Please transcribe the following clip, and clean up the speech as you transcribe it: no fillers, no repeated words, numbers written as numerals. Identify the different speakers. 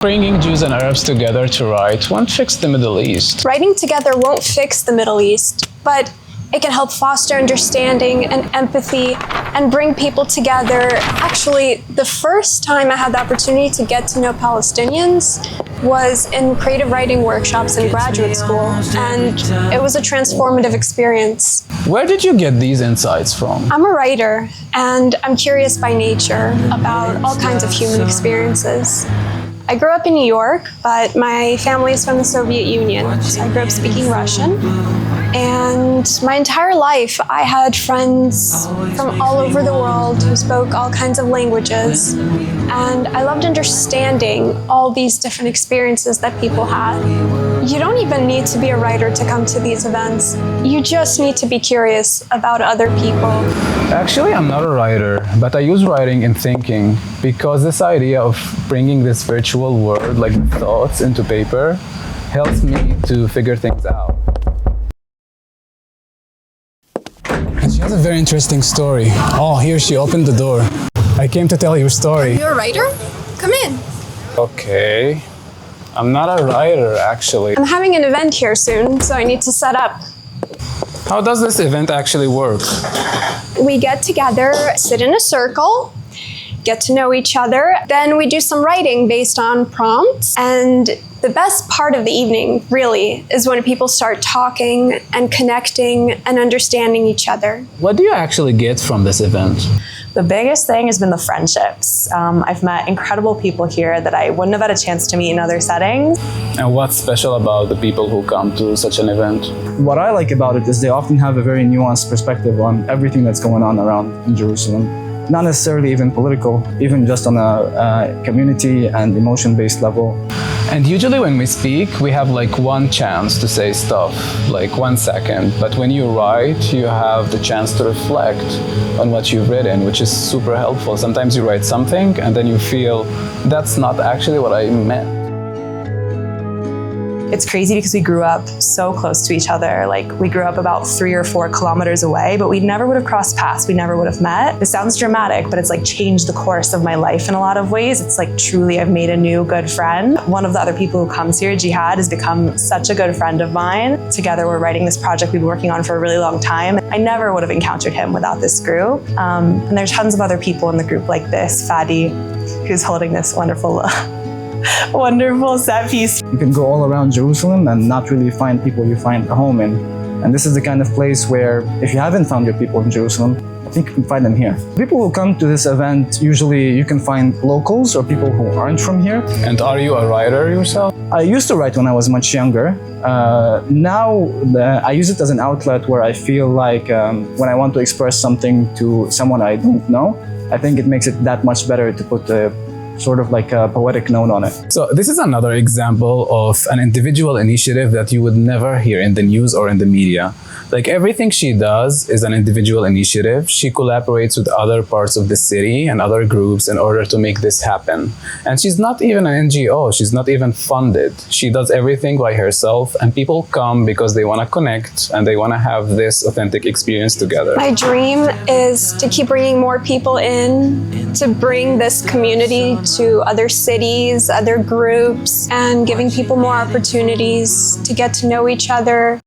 Speaker 1: Bringing Jews and Arabs together to write won't fix the Middle East.
Speaker 2: Writing together won't fix the Middle East, but it can help foster understanding and empathy and bring people together. Actually, the first time I had the opportunity to get to know Palestinians was in creative writing workshops in graduate school, and it was a transformative experience.
Speaker 1: Where did you get these insights from?
Speaker 2: I'm a writer, and I'm curious by nature about all kinds of human experiences. I grew up in New York, but my family is from the Soviet Union, so I grew up speaking Russian. And my entire life, I had friends from all over the world who spoke all kinds of languages. And I loved understanding all these different experiences that people had. You don't even need to be a writer to come to these events. You just need to be curious about other people.
Speaker 1: Actually, I'm not a writer, but I use writing in thinking because this idea of bringing this virtual world, like thoughts, into paper helps me to figure things out. She has a very interesting story. Oh, here she opened the door. I came to tell your story.
Speaker 2: You're a writer? Come in.
Speaker 1: Okay. I'm not a writer, actually.
Speaker 2: I'm having an event here soon, so I need to set up.
Speaker 1: How does this event actually work?
Speaker 2: We get together, sit in a circle, get to know each other. Then we do some writing based on prompts. And the best part of the evening, really, is when people start talking and connecting and understanding each other.
Speaker 1: What do you actually get from this event?
Speaker 3: The biggest thing has been the friendships. I've met incredible people here that I wouldn't have had a chance to meet in other settings.
Speaker 1: And what's special about the people who come to such an event?
Speaker 4: What I like about it is they often have a very nuanced perspective on everything that's going on around in Jerusalem. Not necessarily even political, even just on a community and emotion-based level.
Speaker 1: And usually when we speak, we have like one chance to say stuff, like 1 second. But when you write, you have the chance to reflect on what you've written, which is super helpful. Sometimes you write something and then you feel that's not actually what I meant.
Speaker 3: It's crazy because we grew up so close to each other. Like, we grew up about 3 or 4 kilometers away, but we never would have crossed paths. We never would have met. It sounds dramatic, but it's like changed the course of my life in a lot of ways. It's like truly I've made a new good friend. One of the other people who comes here, Jihad, has become such a good friend of mine. Together we're writing this project we've been working on for a really long time. I never would have encountered him without this group. And there's tons of other people in the group like this. Fadi, who's holding this wonderful wonderful set piece.
Speaker 4: You can go all around Jerusalem and not really find people you find a home in. And this is the kind of place where, if you haven't found your people in Jerusalem, I think you can find them here. People who come to this event, usually you can find locals or people who aren't from here.
Speaker 1: And are you a writer yourself?
Speaker 4: I used to write when I was much younger. Now I use it as an outlet where I feel like when I want to express something to someone I don't know, I think it makes it that much better to put sort of like a poetic note on it.
Speaker 1: So this is another example of an individual initiative that you would never hear in the news or in the media. Like, everything she does is an individual initiative. She collaborates with other parts of the city and other groups in order to make this happen. And she's not even an NGO. She's not even funded. She does everything by herself, and people come because they want to connect and they want to have this authentic experience together.
Speaker 2: My dream is to keep bringing more people in, to bring this community to other cities, other groups, and giving people more opportunities to get to know each other.